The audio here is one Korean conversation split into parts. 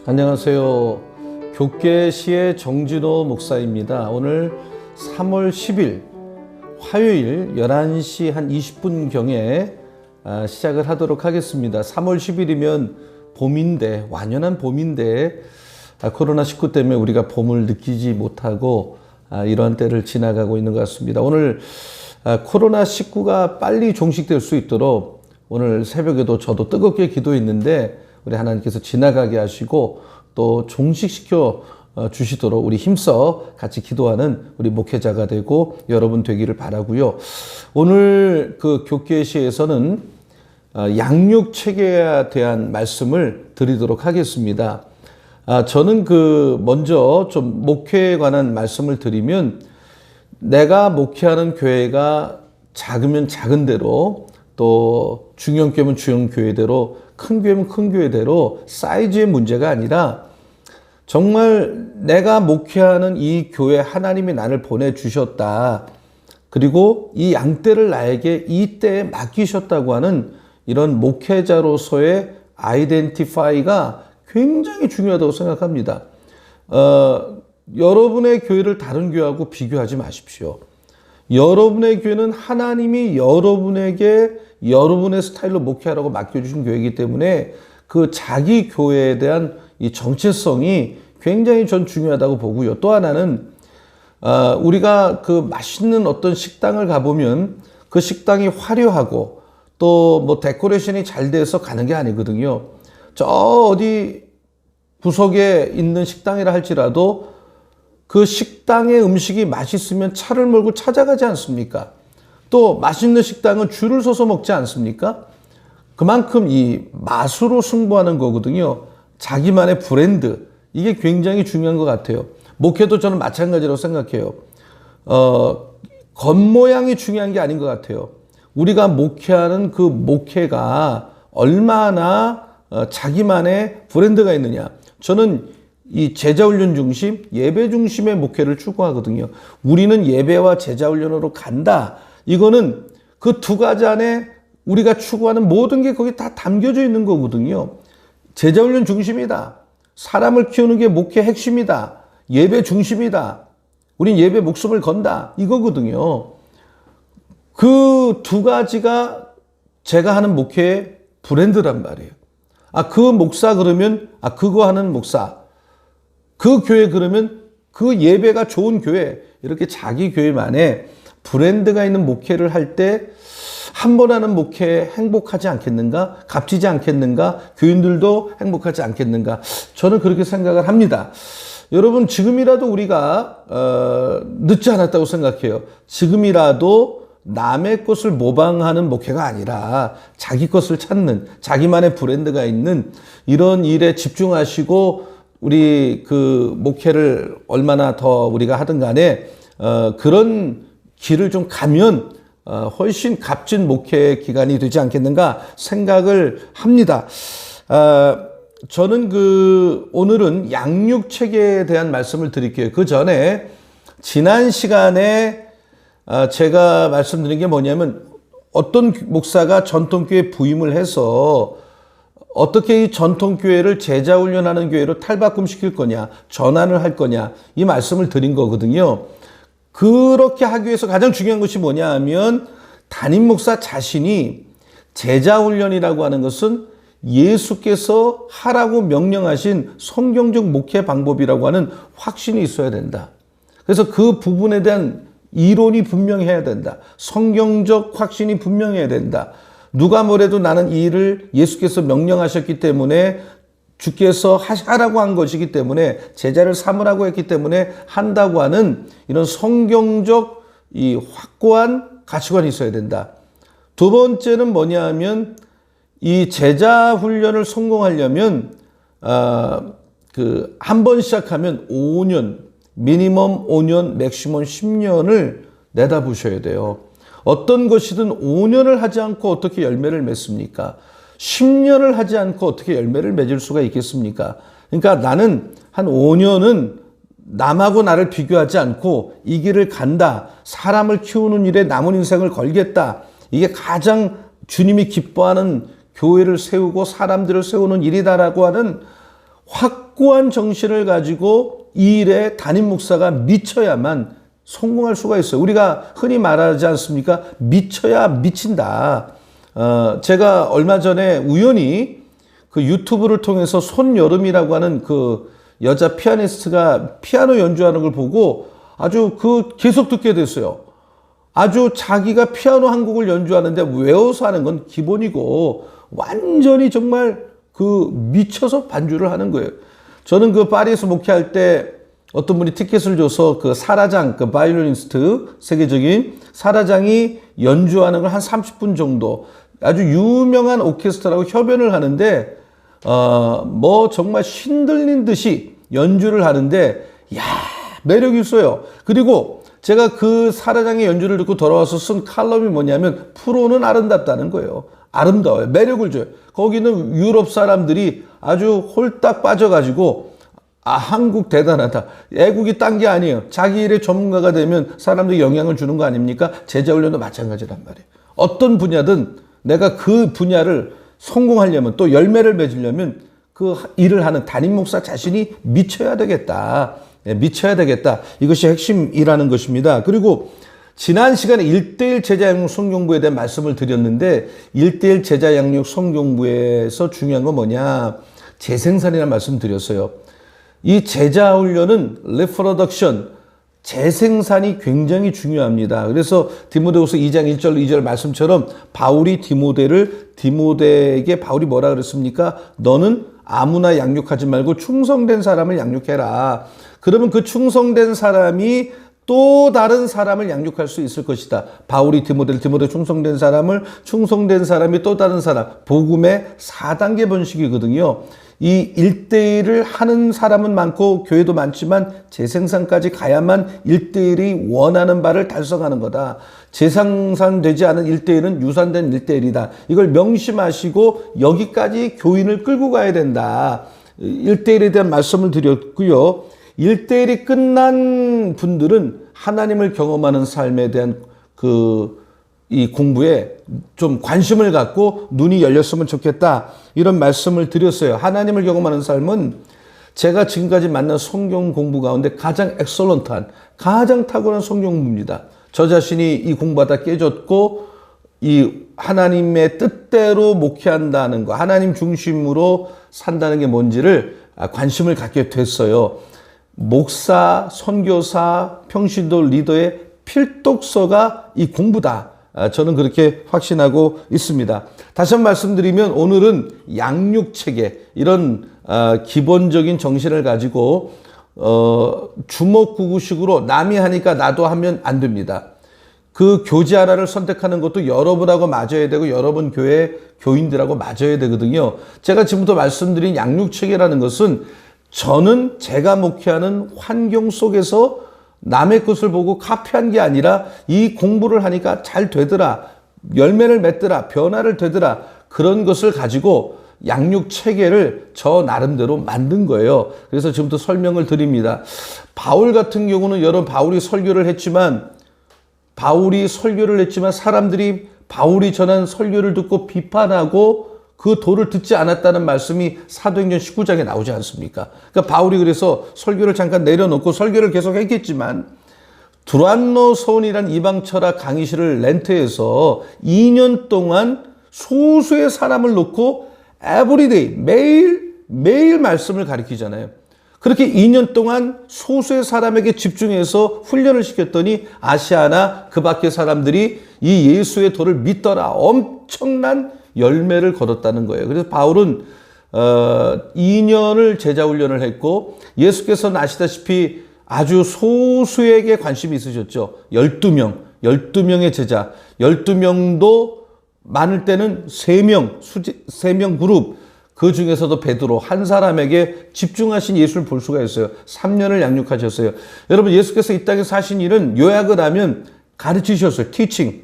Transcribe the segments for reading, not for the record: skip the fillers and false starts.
안녕하세요. 교계시의 정진호 목사입니다. 오늘 3월 10일 화요일 11시 한 20분경에 시작을 하도록 하겠습니다. 3월 10일이면 봄인데, 완연한 봄인데 코로나19 때문에 우리가 봄을 느끼지 못하고 이런 때를 지나가고 있는 것 같습니다. 오늘 코로나19가 빨리 종식될 수 있도록 오늘 새벽에도 저도 뜨겁게 기도했는데 우리 하나님께서 지나가게 하시고 또 종식시켜 주시도록 우리 힘써 같이 기도하는 우리 목회자가 되고 여러분 되기를 바라고요. 오늘 그 교계시에서는 양육 체계에 대한 말씀을 드리도록 하겠습니다. 저는 먼저 좀 목회에 관한 말씀을 드리면, 내가 목회하는 교회가 작으면 작은 대로, 또 중형교회면 중형교회대로, 큰 교회면 큰 교회대로 사이즈의 문제가 아니라 정말 내가 목회하는 이 교회 하나님이 나를 보내주셨다. 그리고 이 양떼를 나에게 이 때에 맡기셨다고 하는 이런 목회자로서의 아이덴티파이가 굉장히 중요하다고 생각합니다. 여러분의 교회를 다른 교회하고 비교하지 마십시오. 여러분의 교회는 하나님이 여러분에게 여러분의 스타일로 목회하라고 맡겨주신 교회이기 때문에 그 자기 교회에 대한 이 정체성이 굉장히 전 중요하다고 보고요. 또 하나는 우리가 그 맛있는 어떤 식당을 가보면 그 식당이 화려하고 또 뭐 데코레이션이 잘 돼서 가는 게 아니거든요. 저 어디 구석에 있는 식당이라 할지라도 그 식당의 음식이 맛있으면 차를 몰고 찾아가지 않습니까? 또 맛있는 식당은 줄을 서서 먹지 않습니까? 그만큼 이 맛으로 승부하는 거거든요. 자기만의 브랜드, 이게 굉장히 중요한 것 같아요. 목회도 저는 마찬가지라고 생각해요. 겉모양이 중요한 게 아닌 것 같아요. 우리가 목회하는 그 목회가 얼마나 자기만의 브랜드가 있느냐. 저는 이 제자훈련 중심, 예배 중심의 목회를 추구하거든요. 우리는 예배와 제자훈련으로 간다. 이거는 그 두 가지 안에 우리가 추구하는 모든 게 거기 다 담겨져 있는 거거든요. 제자훈련 중심이다. 사람을 키우는 게 목회 핵심이다. 예배 중심이다. 우린 예배 목숨을 건다. 이거거든요. 그 두 가지가 제가 하는 목회의 브랜드란 말이에요. 그 목사 그러면 그거 하는 목사. 그 교회 그러면 그 예배가 좋은 교회. 이렇게 자기 교회만의 브랜드가 있는 목회를 할 때 한 번 하는 목회 행복하지 않겠는가? 값지지 않겠는가? 교인들도 행복하지 않겠는가? 저는 그렇게 생각을 합니다. 여러분, 지금이라도 우리가 늦지 않았다고 생각해요. 지금이라도 남의 것을 모방하는 목회가 아니라 자기 것을 찾는, 자기만의 브랜드가 있는 이런 일에 집중하시고 우리 그 목회를 얼마나 더 우리가 하든 간에 그런 길을 좀 가면 훨씬 값진 목회 기간이 되지 않겠는가 생각을 합니다. 저는 오늘은 양육 체계에 대한 말씀을 드릴게요. 그 전에 지난 시간에 제가 말씀드린 게 뭐냐면, 어떤 목사가 전통교회 부임을 해서 어떻게 이 전통교회를 제자훈련하는 교회로 탈바꿈시킬 거냐, 전환을 할 거냐, 이 말씀을 드린 거거든요. 그렇게 하기 위해서 가장 중요한 것이 뭐냐 하면, 담임 목사 자신이 제자훈련이라고 하는 것은 예수께서 하라고 명령하신 성경적 목회 방법이라고 하는 확신이 있어야 된다. 그래서 그 부분에 대한 이론이 분명해야 된다. 성경적 확신이 분명해야 된다. 누가 뭐래도 나는 이 일을 예수께서 명령하셨기 때문에, 주께서 하라고 한 것이기 때문에, 제자를 삼으라고 했기 때문에 한다고 하는 이런 성경적 이 확고한 가치관이 있어야 된다. 두 번째는 뭐냐 하면, 이 제자 훈련을 성공하려면 한 번 시작하면 5년, 미니멈 5년, 맥시멈 10년을 내다보셔야 돼요. 어떤 것이든 5년을 하지 않고 어떻게 열매를 맺습니까? 10년을 하지 않고 어떻게 열매를 맺을 수가 있겠습니까? 그러니까 나는 한 5년은 남하고 나를 비교하지 않고 이 길을 간다. 사람을 키우는 일에 남은 인생을 걸겠다. 이게 가장 주님이 기뻐하는 교회를 세우고 사람들을 세우는 일이다라고 하는 확고한 정신을 가지고 이 일에 담임 목사가 미쳐야만 성공할 수가 있어요. 우리가 흔히 말하지 않습니까? 미쳐야 미친다. 제가 얼마 전에 우연히 그 유튜브를 통해서 손여름이라고 하는 그 여자 피아니스트가 피아노 연주하는 걸 보고 아주 계속 듣게 됐어요. 아주 자기가 피아노 한 곡을 연주하는데 외워서 하는 건 기본이고 완전히 정말 미쳐서 반주를 하는 거예요. 저는 파리에서 목회할 때 어떤 분이 티켓을 줘서 사라장, 바이올리니스트, 세계적인 사라장이 연주하는 걸 한 30분 정도 아주 유명한 오케스트라하고 협연을 하는데, 정말 신들린 듯이 연주를 하는데, 매력이 있어요. 그리고 제가 사라장의 연주를 듣고 돌아와서 쓴 칼럼이 뭐냐면, 프로는 아름답다는 거예요. 아름다워요. 매력을 줘요. 거기는 유럽 사람들이 아주 홀딱 빠져가지고, 한국 대단하다. 애국이 딴 게 아니에요. 자기 일의 전문가가 되면 사람들이 영향을 주는 거 아닙니까? 제자훈련도 마찬가지란 말이에요. 어떤 분야든 내가 그 분야를 성공하려면 또 열매를 맺으려면 그 일을 하는 담임 목사 자신이 미쳐야 되겠다. 미쳐야 되겠다. 이것이 핵심이라는 것입니다. 그리고 지난 시간에 1:1 제자양육 성경부에 대한 말씀을 드렸는데 1:1 제자양육 성경부에서 중요한 건 뭐냐? 재생산이라는 말씀 드렸어요. 이 제자훈련은 리프로덕션, 재생산이 굉장히 중요합니다. 그래서 디모데후서 2장 1절 2절 말씀처럼 바울이 디모데에게 바울이 뭐라 그랬습니까? 너는 아무나 양육하지 말고 충성된 사람을 양육해라. 그러면 그 충성된 사람이 또 다른 사람을 양육할 수 있을 것이다. 바울이 디모데 충성된 사람이 또 다른 사람. 복음의 4단계 번식이거든요. 이 1:1을 하는 사람은 많고 교회도 많지만 재생산까지 가야만 1:1이 원하는 바를 달성하는 거다. 재생산되지 않은 1:1은 유산된 1:1이다. 이걸 명심하시고 여기까지 교인을 끌고 가야 된다. 1:1에 대한 말씀을 드렸고요. 1:1이 끝난 분들은 하나님을 경험하는 삶에 대한 이 공부에 좀 관심을 갖고 눈이 열렸으면 좋겠다. 이런 말씀을 드렸어요. 하나님을 경험하는 삶은 제가 지금까지 만난 성경 공부 가운데 가장 엑설런트한, 가장 탁월한 성경 공부입니다. 저 자신이 이 공부하다 깨졌고 이 하나님의 뜻대로 목회한다는 거, 하나님 중심으로 산다는 게 뭔지를 관심을 갖게 됐어요. 목사, 선교사, 평신도 리더의 필독서가 이 공부다. 저는 그렇게 확신하고 있습니다. 다시 한번 말씀드리면 오늘은 양육체계, 이런 기본적인 정신을 가지고 주먹구구식으로 남이 하니까 나도 하면 안 됩니다. 그 교재 하나를 선택하는 것도 여러분하고 맞아야 되고 여러분 교회 교인들하고 맞아야 되거든요. 제가 지금부터 말씀드린 양육체계라는 것은 저는 제가 목회하는 환경 속에서 남의 것을 보고 카피한 게 아니라 이 공부를 하니까 잘 되더라, 열매를 맺더라, 변화를 되더라, 그런 것을 가지고 양육 체계를 저 나름대로 만든 거예요. 그래서 지금부터 설명을 드립니다. 바울 같은 경우는 여러분 바울이 설교를 했지만 사람들이 바울이 전한 설교를 듣고 비판하고 그 도를 듣지 않았다는 말씀이 사도행전 19장에 나오지 않습니까? 그러니까 바울이 그래서 설교를 잠깐 내려놓고 설교를 계속 했겠지만 두란노 서원이란 이방 철학 강의실을 렌트해서 2년 동안 소수의 사람을 놓고 에브리데이, 매일 말씀을 가르치잖아요. 그렇게 2년 동안 소수의 사람에게 집중해서 훈련을 시켰더니 아시아나 그 밖의 사람들이 이 예수의 도를 믿더라. 엄청난 열매를 거뒀다는 거예요. 그래서 바울은 2년을 제자훈련을 했고 예수께서는 아시다시피 아주 소수에게 관심이 있으셨죠. 12명의 제자, 12명도 많을 때는 3명 그룹, 그 중에서도 베드로 한 사람에게 집중하신 예수를 볼 수가 있어요. 3년을 양육하셨어요. 여러분, 예수께서 이 땅에 사신 일은 요약을 하면 가르치셨어요. 티칭.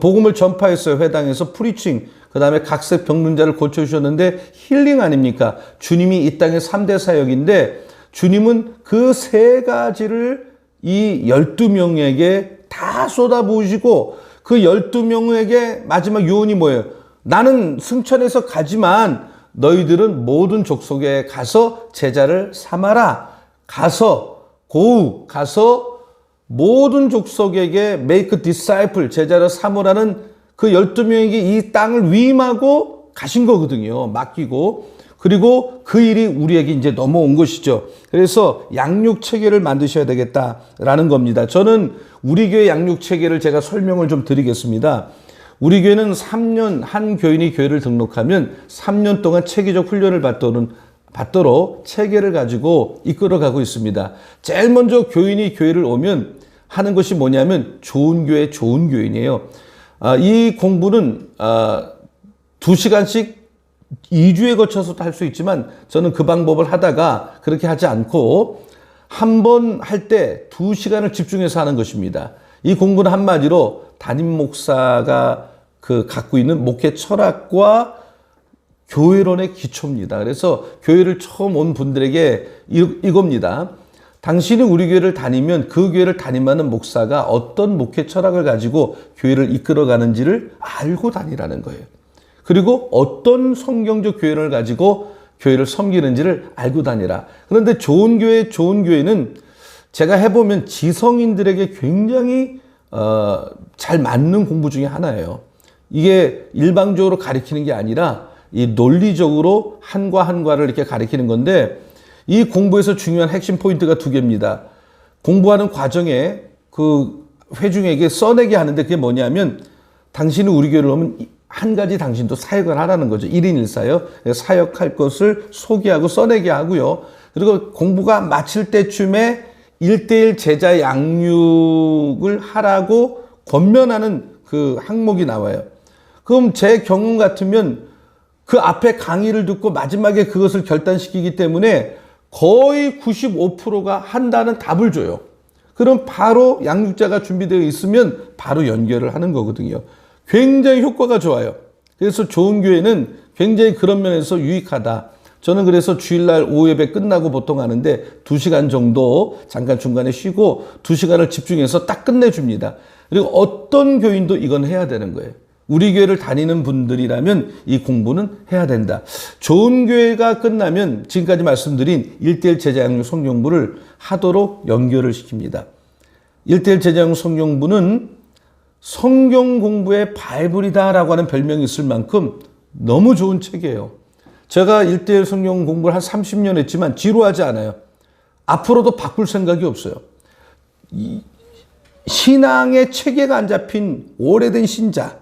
복음을 전파했어요. 회당에서 프리칭. 그 다음에 각색 병든 자를 고쳐주셨는데 힐링 아닙니까? 주님이 이 땅의 3대 사역인데 주님은 그 3가지를 이 12명에게 다 쏟아부으시고 그 12명에게 마지막 요원이 뭐예요? 나는 승천해서 가지만 너희들은 모든 족속에 가서 제자를 삼아라. 가서 모든 족속에게 make disciple, 제자를 삼으라는 그 12명에게 이 땅을 위임하고 가신 거거든요. 맡기고. 그리고 그 일이 우리에게 이제 넘어온 것이죠. 그래서 양육 체계를 만드셔야 되겠다라는 겁니다. 저는 우리 교회 양육 체계를 제가 설명을 좀 드리겠습니다. 우리 교회는 3년, 한 교인이 교회를 등록하면 3년 동안 체계적 훈련을 받도록 체계를 가지고 이끌어가고 있습니다. 제일 먼저 교인이 교회를 오면 하는 것이 뭐냐면 좋은 교회, 좋은 교인이에요. 이 공부는 2시간씩 2주에 거쳐서도 할 수 있지만 저는 그 방법을 하다가 그렇게 하지 않고 한 번 할 때 2시간을 집중해서 하는 것입니다. 이 공부는 한마디로 담임 목사가 갖고 있는 목회 철학과 교회론의 기초입니다. 그래서 교회를 처음 온 분들에게 이겁니다. 당신이 우리 교회를 다니면 그 교회를 담임하는 목사가 어떤 목회 철학을 가지고 교회를 이끌어가는지를 알고 다니라는 거예요. 그리고 어떤 성경적 교회를 가지고 교회를 섬기는지를 알고 다니라. 그런데 좋은 교회는 제가 해보면 지성인들에게 굉장히 잘 맞는 공부 중에 하나예요. 이게 일방적으로 가리키는 게 아니라 이 논리적으로 한과 한과를 이렇게 가리키는 건데 이 공부에서 중요한 핵심 포인트가 2개입니다. 공부하는 과정에 그 회중에게 써내게 하는데 그게 뭐냐면 당신은 우리 교회를 오면 한 가지 당신도 사역을 하라는 거죠. 1인 1사역. 사역할 것을 소개하고 써내게 하고요. 그리고 공부가 마칠 때쯤에 1:1 제자 양육을 하라고 권면하는 그 항목이 나와요. 그럼 제 경험 같으면 그 앞에 강의를 듣고 마지막에 그것을 결단시키기 때문에 거의 95%가 한다는 답을 줘요. 그럼 바로 양육자가 준비되어 있으면 바로 연결을 하는 거거든요. 굉장히 효과가 좋아요. 그래서 좋은 교회는 굉장히 그런 면에서 유익하다. 저는 그래서 주일날 오후 예배 끝나고 보통 하는데 2시간 정도 잠깐 중간에 쉬고 2시간을 집중해서 딱 끝내줍니다. 그리고 어떤 교인도 이건 해야 되는 거예요. 우리 교회를 다니는 분들이라면 이 공부는 해야 된다. 좋은 교회가 끝나면 지금까지 말씀드린 1:1 제자양육 성경부를 하도록 연결을 시킵니다. 1:1 제자양육 성경부는 성경 공부의 바이블이다라고 하는 별명이 있을 만큼 너무 좋은 책이에요. 제가 1:1 성경 공부를 한 30년 했지만 지루하지 않아요. 앞으로도 바꿀 생각이 없어요. 신앙의 체계가 안 잡힌 오래된 신자,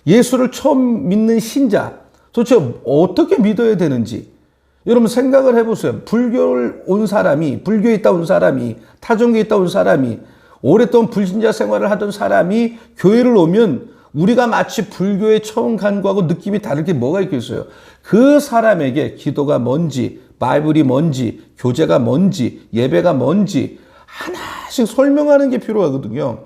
예수를 처음 믿는 신자, 도대체 어떻게 믿어야 되는지 여러분 생각을 해보세요. 불교에 있다 온 사람이, 타종교에 있다 온 사람이, 오랫동안 불신자 생활을 하던 사람이 교회를 오면 우리가 마치 불교에 처음 간 거하고 느낌이 다를 게 뭐가 있겠어요. 그 사람에게 기도가 뭔지, 바이블이 뭔지, 교제가 뭔지, 예배가 뭔지 하나씩 설명하는 게 필요하거든요.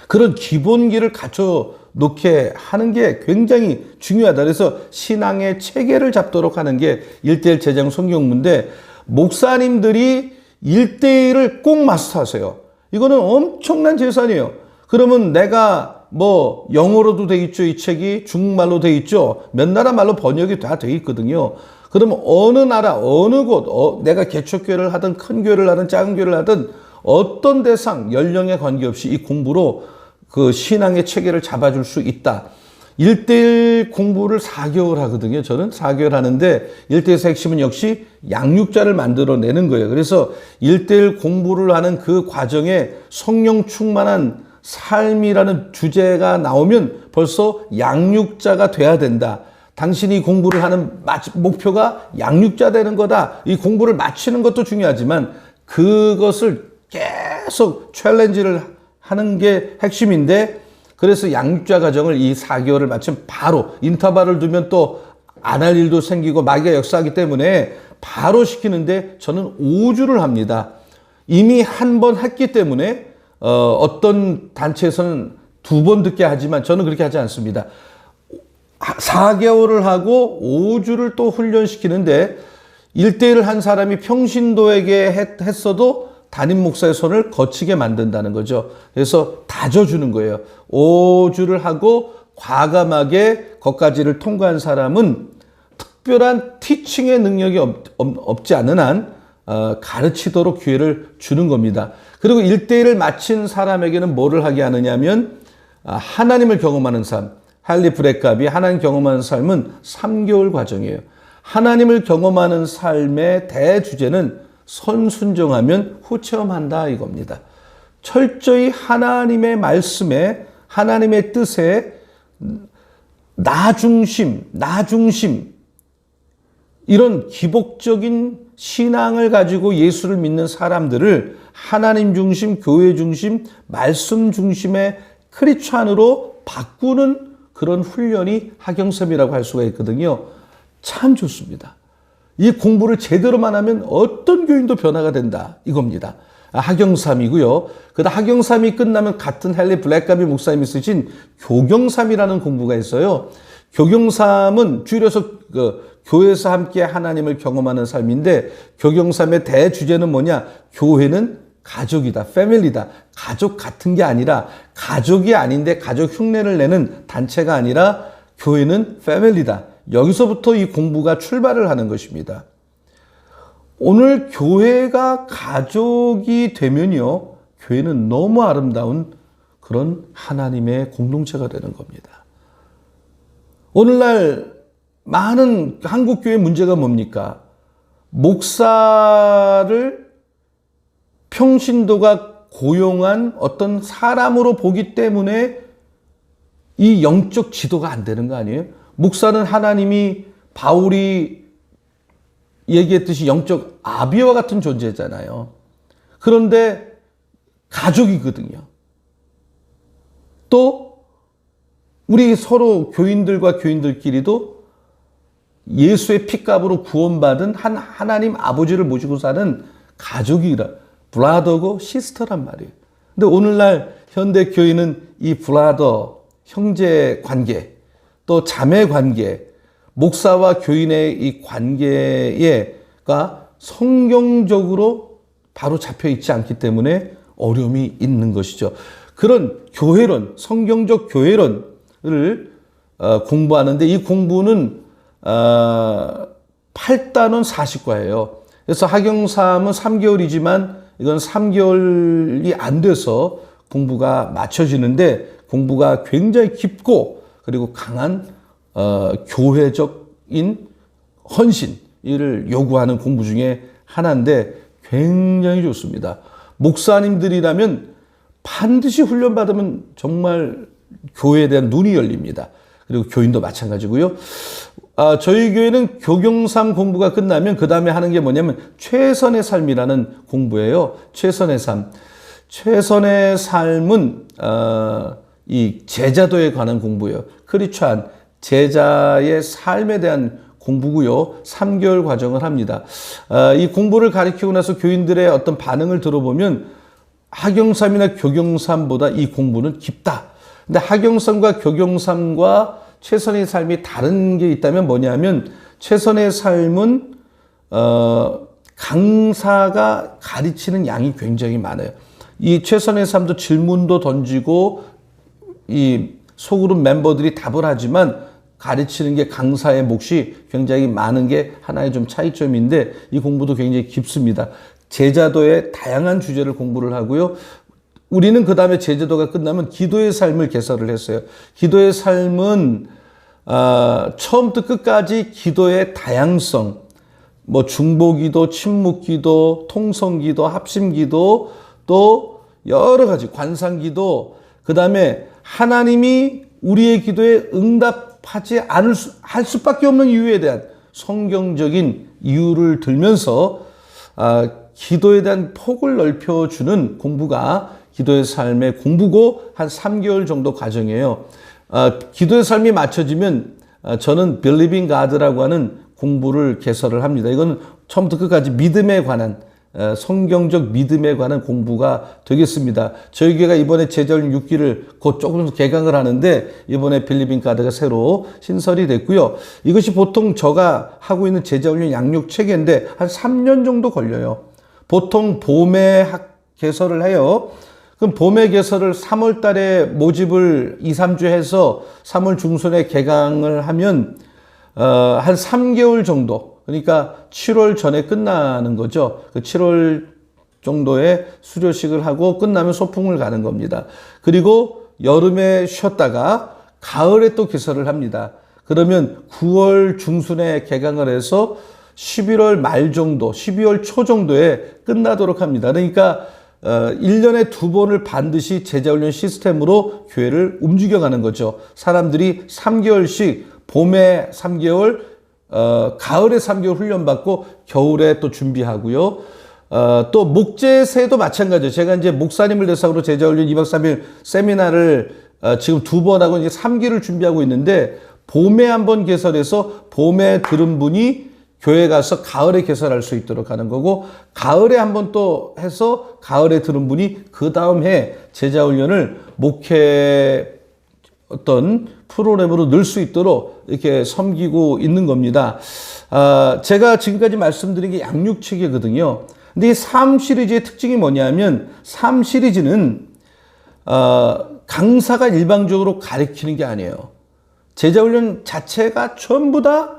그런 기본기를 갖춰 놓게 하는 게 굉장히 중요하다. 그래서 신앙의 체계를 잡도록 하는 게 1:1 제자양육 성경부인데 목사님들이 1:1을 꼭 마스터하세요. 이거는 엄청난 재산이에요. 그러면 내가 뭐 영어로도 돼 있죠. 이 책이 중국말로 돼 있죠. 몇 나라 말로 번역이 다 돼 있거든요. 그러면 어느 나라, 어느 곳, 내가 개척교회를 하든 큰 교회를 하든 작은 교회를 하든 어떤 대상, 연령에 관계없이 이 공부로 그 신앙의 체계를 잡아줄 수 있다. 1:1 공부를 4개월 하거든요. 저는 4개월 하는데 1:1에서 핵심은 역시 양육자를 만들어내는 거예요. 그래서 1:1 공부를 하는 그 과정에 성령 충만한 삶이라는 주제가 나오면 벌써 양육자가 돼야 된다. 당신이 공부를 하는 목표가 양육자 되는 거다. 이 공부를 마치는 것도 중요하지만 그것을 계속 챌린지를 하는 게 핵심인데 그래서 양육자 과정을 이 4개월을 마치면 바로 인터벌을 두면 또 안 할 일도 생기고 마귀가 역사하기 때문에 바로 시키는데 저는 5주를 합니다. 이미 한 번 했기 때문에 어떤 단체에서는 2번 듣게 하지만 저는 그렇게 하지 않습니다. 4개월을 하고 5주를 또 훈련시키는데 1:1을 한 사람이 평신도에게 했어도 담임 목사의 손을 거치게 만든다는 거죠. 그래서 다져주는 거예요. 5주를 하고 과감하게 거기까지를 통과한 사람은 특별한 티칭의 능력이 없지 않은 한 가르치도록 기회를 주는 겁니다. 그리고 1대1을 마친 사람에게는 뭐를 하게 하느냐면 하나님을 경험하는 삶, 할리 브레캅이 하나님 경험하는 삶은 3개월 과정이에요. 하나님을 경험하는 삶의 대주제는 선순종하면 후체험한다 이겁니다. 철저히 하나님의 말씀에 하나님의 뜻에 나 중심 이런 기복적인 신앙을 가지고 예수를 믿는 사람들을 하나님 중심, 교회 중심, 말씀 중심의 크리스찬으로 바꾸는 그런 훈련이 하경섬이라고 할 수가 있거든요. 참 좋습니다. 이 공부를 제대로만 하면 어떤 교인도 변화가 된다 이겁니다. 하경삼이고요. 그다음 하경삼이 끝나면 같은 헨리 블랙가비 목사님이 쓰신 교경삼이라는 공부가 있어요. 교경삼은 줄여서 교회에서 함께 하나님을 경험하는 삶인데 교경삼의 대주제는 뭐냐? 교회는 가족이다, 패밀리다. 가족 같은 게 아니라 가족이 아닌데 가족 흉내를 내는 단체가 아니라 교회는 패밀리다. 여기서부터 이 공부가 출발을 하는 것입니다. 오늘 교회가 가족이 되면요, 교회는 너무 아름다운 그런 하나님의 공동체가 되는 겁니다. 오늘날 많은 한국교회 문제가 뭡니까? 목사를 평신도가 고용한 어떤 사람으로 보기 때문에 이 영적 지도가 안 되는 거 아니에요? 목사는 하나님이 바울이 얘기했듯이 영적 아비와 같은 존재잖아요. 그런데 가족이거든요. 또 우리 서로 교인들과 교인들끼리도 예수의 피값으로 구원받은 한 하나님 아버지를 모시고 사는 가족이라 브라더고 시스터란 말이에요. 근데 오늘날 현대 교인은 이 브라더 형제 관계 또 자매 관계 목사와 교인의 이 관계가 성경적으로 바로 잡혀 있지 않기 때문에 어려움이 있는 것이죠. 그런 교회론, 성경적 교회론을 공부하는데 이 공부는 8단원 40과예요. 그래서 하경삼은 3개월이지만 이건 3개월이 안 돼서 공부가 맞춰지는데 공부가 굉장히 깊고 그리고 강한 교회적인 헌신을 요구하는 공부 중에 하나인데 굉장히 좋습니다. 목사님들이라면 반드시 훈련받으면 정말 교회에 대한 눈이 열립니다. 그리고 교인도 마찬가지고요. 저희 교회는 교경삼 공부가 끝나면 그 다음에 하는 게 뭐냐면 최선의 삶이라는 공부예요. 최선의 삶. 최선의 삶은 이 제자도에 관한 공부예요. 크리스찬 제자의 삶에 대한 공부고요. 3개월 과정을 합니다. 이 공부를 가르치고 나서 교인들의 어떤 반응을 들어보면 하경삼이나 교경삼보다 이 공부는 깊다. 근데 하경삼과 교경삼과 최선의 삶이 다른 게 있다면 뭐냐면 최선의 삶은 강사가 가르치는 양이 굉장히 많아요. 이 최선의 삶도 질문도 던지고 이 소그룹 멤버들이 답을 하지만 가르치는 게 강사의 몫이 굉장히 많은 게 하나의 좀 차이점인데 이 공부도 굉장히 깊습니다. 제자도의 다양한 주제를 공부를 하고요. 우리는 그 다음에 제자도가 끝나면 기도의 삶을 개설을 했어요. 기도의 삶은 처음부터 끝까지 기도의 다양성, 뭐 중보기도, 침묵기도, 통성기도, 합심기도, 또 여러 가지 관상기도, 그 다음에 하나님이 우리의 기도에 응답하지 할 수밖에 없는 이유에 대한 성경적인 이유를 들면서 기도에 대한 폭을 넓혀주는 공부가 기도의 삶의 공부고 한 3개월 정도 과정이에요. 기도의 삶이 맞춰지면 저는 Believing God라고 하는 공부를 개설을 합니다. 이건 처음부터 끝까지 믿음에 관한 성경적 믿음에 관한 공부가 되겠습니다. 저희 교회가 이번에 제자훈련 6기를 곧 조금 개강을 하는데 이번에 Believing God가 새로 신설이 됐고요. 이것이 보통 제가 하고 있는 제자훈련 양육 체계인데 한 3년 정도 걸려요. 보통 봄에 개설을 해요. 그럼 봄의 개설을 3월 달에 모집을 2, 3주 해서 3월 중순에 개강을 하면 한 3개월 정도, 그러니까 7월 전에 끝나는 거죠. 그 7월 정도에 수료식을 하고 끝나면 소풍을 가는 겁니다. 그리고 여름에 쉬었다가 가을에 또 개설을 합니다. 그러면 9월 중순에 개강을 해서 11월 말 정도, 12월 초 정도에 끝나도록 합니다. 그러니까 1년에 2번을 반드시 제자훈련 시스템으로 교회를 움직여가는 거죠. 사람들이 3개월씩 봄에 3개월, 가을에 3개월 훈련받고 겨울에 또 준비하고요. 또 목재세도 마찬가지예요. 제가 이제 목사님을 대상으로 제자훈련 2박 3일 세미나를 지금 2번 하고 이제 3기를 준비하고 있는데, 봄에 한번 개설해서 봄에 들은 분이 교회 가서 가을에 개설할 수 있도록 하는 거고, 가을에 한번 또 해서 가을에 들은 분이 그 다음 해 제자훈련을 목회 어떤 프로그램으로 넣을 수 있도록 이렇게 섬기고 있는 겁니다. 제가 지금까지 말씀드린 게 양육체계거든요. 근데 이 삶 시리즈의 특징이 뭐냐면, 삶 시리즈는 강사가 일방적으로 가르치는 게 아니에요. 제자훈련 자체가 전부 다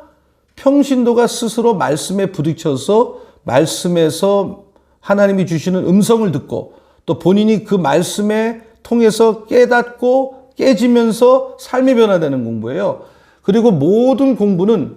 평신도가 스스로 말씀에 부딪혀서 말씀에서 하나님이 주시는 음성을 듣고, 또 본인이 그 말씀에 통해서 깨닫고 깨지면서 삶이 변화되는 공부예요. 그리고 모든 공부는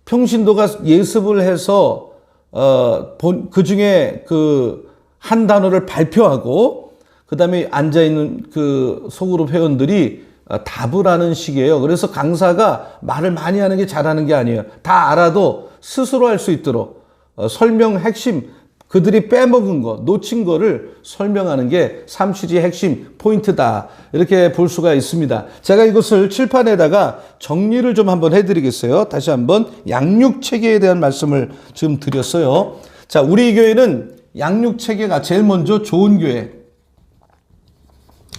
평신도가 예습을 해서 그 중에 그 한 단어를 발표하고, 그 다음에 앉아있는 그 소그룹 회원들이 답을 하는 식이에요. 그래서 강사가 말을 많이 하는 게 잘하는 게 아니에요. 다 알아도 스스로 할 수 있도록 설명 핵심, 그들이 빼먹은 거, 놓친 거를 설명하는 게 삶시리즈의 핵심 포인트다, 이렇게 볼 수가 있습니다. 제가 이것을 칠판에다가 정리를 좀 한번 해드리겠어요. 다시 한번 양육체계에 대한 말씀을 지금 드렸어요. 자, 우리 교회는 양육체계가 제일 먼저 좋은 교회,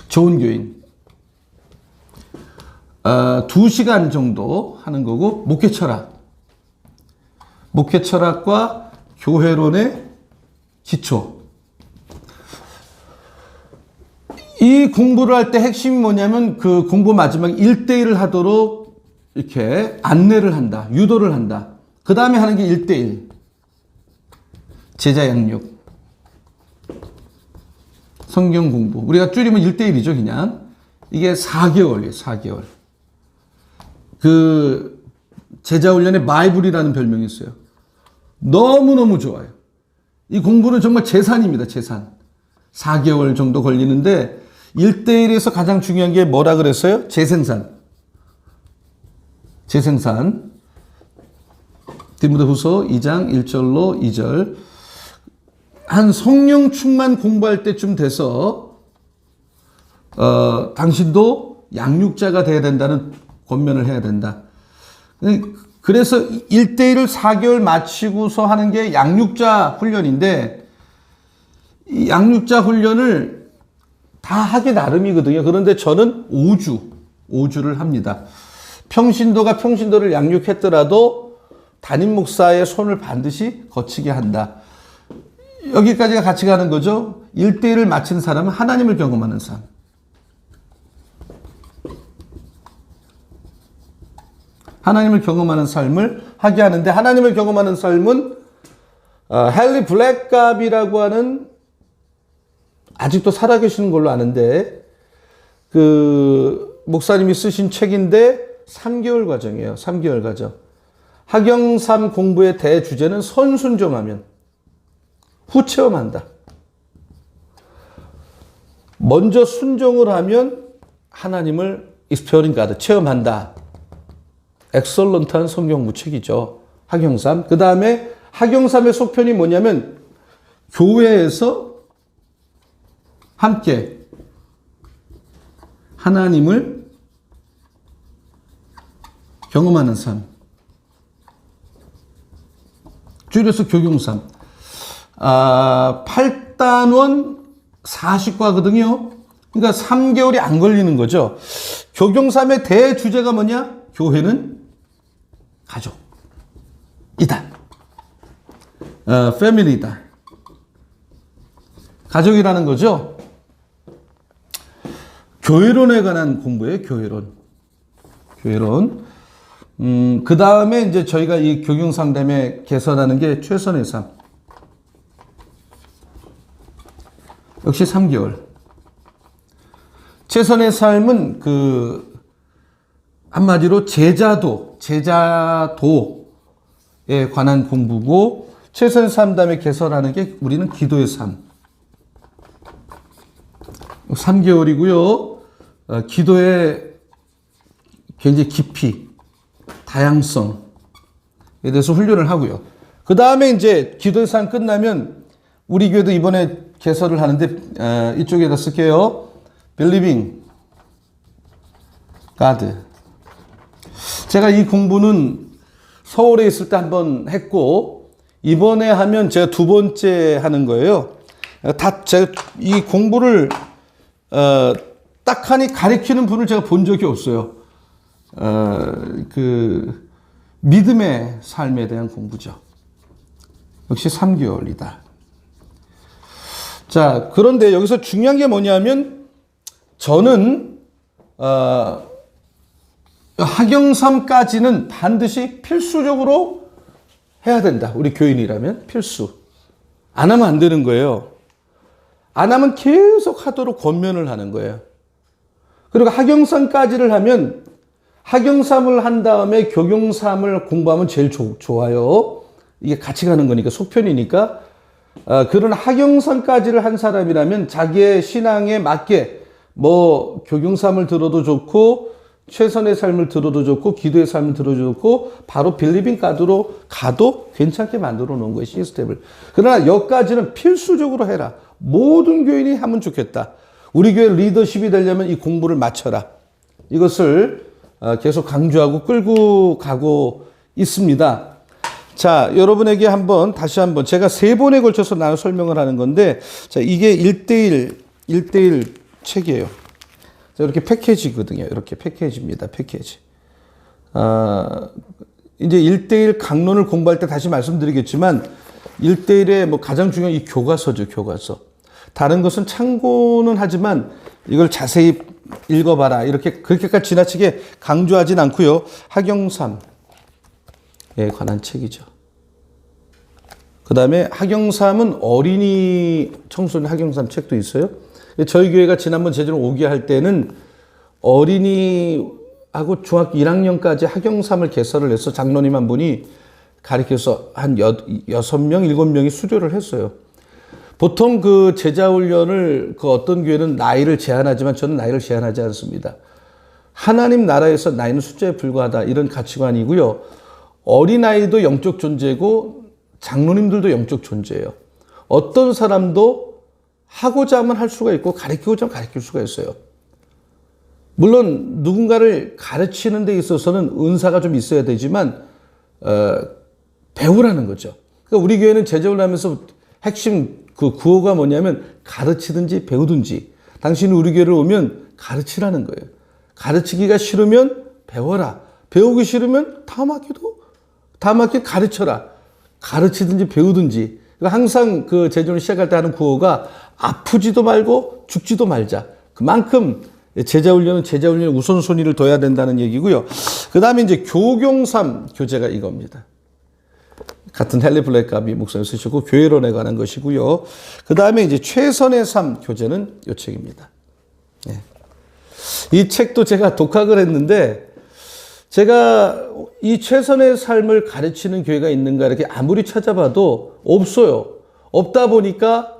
좋은 교인, 2시간 정도 하는 거고, 목회 철학과 교회론의 기초. 이 공부를 할 때 핵심이 뭐냐면, 그 공부 마지막에 1대1을 하도록 이렇게 안내를 한다, 유도를 한다. 그 다음에 하는 게 1대1. 제자 양육. 성경 공부. 우리가 줄이면 1대1이죠, 그냥. 이게 4개월이에요, 4개월. 그 제자훈련의 바이블이라는 별명이 있어요. 너무너무 좋아요. 이 공부는 정말 재산입니다, 재산. 4개월 정도 걸리는데, 1대1에서 가장 중요한 게 뭐라 그랬어요? 재생산. 디모데후서 2장 1절로 2절. 한 성령 충만 공부할 때쯤 돼서 당신도 양육자가 돼야 된다는 권면을 해야 된다. 그래서 1대1을 4개월 마치고서 하는 게 양육자 훈련인데, 이 양육자 훈련을 다 하기 나름이거든요. 그런데 저는 5주를 합니다. 평신도가 평신도를 양육했더라도 담임 목사의 손을 반드시 거치게 한다. 여기까지가 같이 가는 거죠. 1대1을 마친 사람은 하나님을 경험하는 삶. 하나님을 경험하는 삶을 하게 하는데, 하나님을 경험하는 삶은 헨리 블랙갑이라고 하는, 아직도 살아계시는 걸로 아는데, 그 목사님이 쓰신 책인데 3개월 과정이에요. 3개월 과정. 학영삼 공부의 대주제는 선순종하면, 후체험한다. 먼저 순종을 하면 하나님을 exploring God, 체험한다. 엑설런트한 성경부 책이죠. 학영삼. 그 다음에 학영삼의 속편이 뭐냐면, 교회에서 함께 하나님을 경험하는 삶. 줄여서 교경삼. 8단원 40과거든요. 그러니까 3개월이 안 걸리는 거죠. 교경삼의 대주제가 뭐냐? 교회는 가족이다. 패밀리다. 가족이라는 거죠. 교회론에 관한 공부예요. 교회론. 그 다음에 이제 저희가 이 교경상담에 개설하는 게 최선의 삶. 역시 3개월. 최선의 삶은 한마디로 제자도에 관한 공부고, 최선의 삶 다음에 개설하는 게 우리는 기도의 삶. 3개월이고요. 기도의 굉장히 깊이, 다양성에 대해서 훈련을 하고요. 그 다음에 이제 기도의 삶 끝나면 우리 교회도 이번에 개설을 하는데 이쪽에다 쓸게요. Believing God. 제가 이 공부는 서울에 있을 때 한번 했고, 이번에 하면 제가 두 번째 하는 거예요. 제가 이 공부를 딱 하니 가르치는 분을 제가 본 적이 없어요. 믿음의 삶에 대한 공부죠. 역시 3개월이다. 자, 그런데 여기서 중요한 게 뭐냐면, 저는 학영삼까지는 반드시 필수적으로 해야 된다. 우리 교인이라면 필수. 안 하면 안 되는 거예요. 안 하면 계속 하도록 권면을 하는 거예요. 그리고 학영삼까지를 하면, 학영삼을 한 다음에 교경삼을 공부하면 제일 좋아요. 이게 같이 가는 거니까, 속편이니까. 그런 학영삼까지를 한 사람이라면 자기의 신앙에 맞게 교경삼을 들어도 좋고, 최선의 삶을 들어도 좋고, 기도의 삶을 들어도 좋고, 바로 빌리빙 가드로 가도 괜찮게 만들어 놓은 거예요, 시스템을. 그러나 여기까지는 필수적으로 해라. 모든 교인이 하면 좋겠다. 우리 교회 리더십이 되려면 이 공부를 마쳐라. 이것을 계속 강조하고 끌고 가고 있습니다. 자, 여러분에게 다시 한번 제가 3번에 걸쳐서 나눠 설명을 하는 건데, 자, 이게 1대1 책이에요. 자, 이렇게 패키지거든요. 이렇게 패키지입니다. 패키지. 이제 1대1 강론을 공부할 때 다시 말씀드리겠지만, 1대1의 가장 중요한 이 교과서죠, 교과서. 다른 것은 참고는 하지만 이걸 자세히 읽어봐라. 그렇게까지 지나치게 강조하진 않고요. 학영삼에 관한 책이죠. 그 다음에 학영삼은 어린이 청소년 학영삼 책도 있어요. 저희 교회가 지난번 제주로 오게 할 때는 어린이하고 중학교 1학년까지 학영삼을 개설을 해서 장로님 한 분이 가르쳐서 한 6명, 7명이 수료를 했어요. 보통 제자훈련을 어떤 교회는 나이를 제한하지만 저는 나이를 제한하지 않습니다. 하나님 나라에서 나이는 숫자에 불과하다, 이런 가치관이고요. 어린아이도 영적 존재고 장로님들도 영적 존재예요. 어떤 사람도 하고자 하면 할 수가 있고 가르치고자 하면 가르칠 수가 있어요. 물론 누군가를 가르치는 데 있어서는 은사가 좀 있어야 되지만 배우라는 거죠. 그러니까 우리 교회는 제자훈련 하면서 핵심 구호가 뭐냐면 가르치든지 배우든지. 당신이 우리 교회를 오면 가르치라는 거예요. 가르치기가 싫으면 배워라. 배우기 싫으면 다음 학기 가르쳐라. 가르치든지 배우든지. 항상 제자훈련 시작할 때 하는 구호가 아프지도 말고 죽지도 말자. 그만큼 제자훈련은 제자훈련에 우선순위를 둬야 된다는 얘기고요. 그 다음에 이제 교경삼 교재가 이겁니다. 같은 헨리 블랙가비 목사님 쓰셨고, 교회론에 관한 것이고요. 그 다음에 이제 최선의 삶 교재는 이 책입니다. 이 책도 제가 독학을 했는데, 제가 이 최선의 삶을 가르치는 교회가 있는가 이렇게 아무리 찾아봐도 없어요. 없다 보니까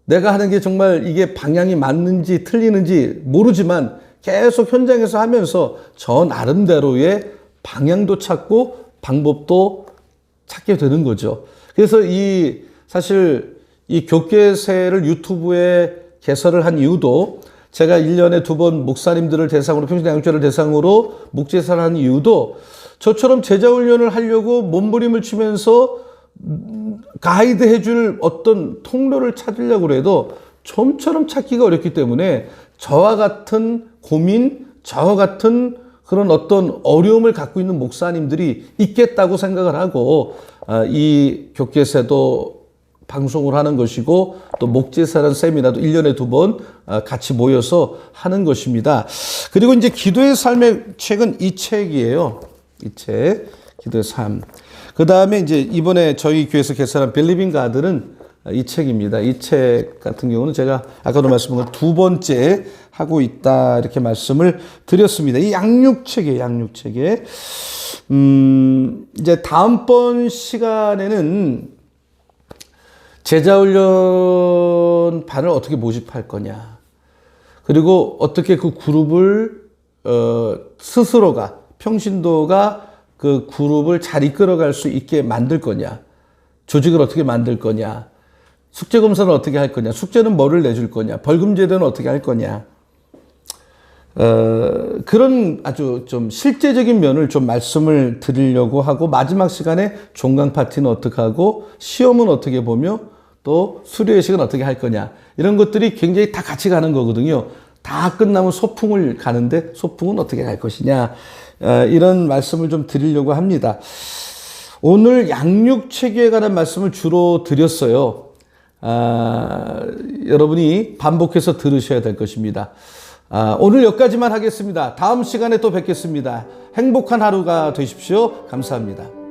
내가 하는 게 정말 이게 방향이 맞는지 틀리는지 모르지만 계속 현장에서 하면서 저 나름대로의 방향도 찾고 방법도 찾게 되는 거죠. 그래서 사실 이 교계세를 유튜브에 개설을 한 이유도, 제가 1년에 2번 목사님들을 대상으로, 평신양육자를 대상으로 목제사를 한 이유도, 저처럼 제자훈련을 하려고 몸부림을 치면서 가이드 해줄 어떤 통로를 찾으려고 해도 좀처럼 찾기가 어렵기 때문에 저와 같은 고민, 저와 같은 그런 어떤 어려움을 갖고 있는 목사님들이 있겠다고 생각을 하고, 이 교계세도 방송을 하는 것이고 또 목제사라는 세미나도 1년에 2번 같이 모여서 하는 것입니다. 그리고 이제 기도의 삶의 책은 이 책이에요. 이 책, 기도의 삶. 그 다음에 이제 이번에 저희 교회에서 개설한 벨리빙 가드는 이 책입니다. 이 책 같은 경우는 제가 아까도 말씀한 2번째 하고 있다 이렇게 말씀을 드렸습니다. 이 양육책이에요. 양육책에 이제 다음번 시간에는 제자훈련 반을 어떻게 모집할 거냐, 그리고 어떻게 그 그룹을 스스로가 평신도가 그 그룹을 잘 이끌어갈 수 있게 만들 거냐, 조직을 어떻게 만들 거냐, 숙제검사는 어떻게 할 거냐, 숙제는 뭐를 내줄 거냐, 벌금 제도는 어떻게 할 거냐, 그런 아주 좀 실제적인 면을 좀 말씀을 드리려고 하고, 마지막 시간에 종강 파티는 어떻게 하고, 시험은 어떻게 보며, 또 수료예식은 어떻게 할 거냐, 이런 것들이 굉장히 다 같이 가는 거거든요. 다 끝나면 소풍을 가는데 소풍은 어떻게 갈 것이냐, 이런 말씀을 좀 드리려고 합니다. 오늘 양육체계에 관한 말씀을 주로 드렸어요. 여러분이 반복해서 들으셔야 될 것입니다. 오늘 여기까지만 하겠습니다. 다음 시간에 또 뵙겠습니다. 행복한 하루가 되십시오. 감사합니다.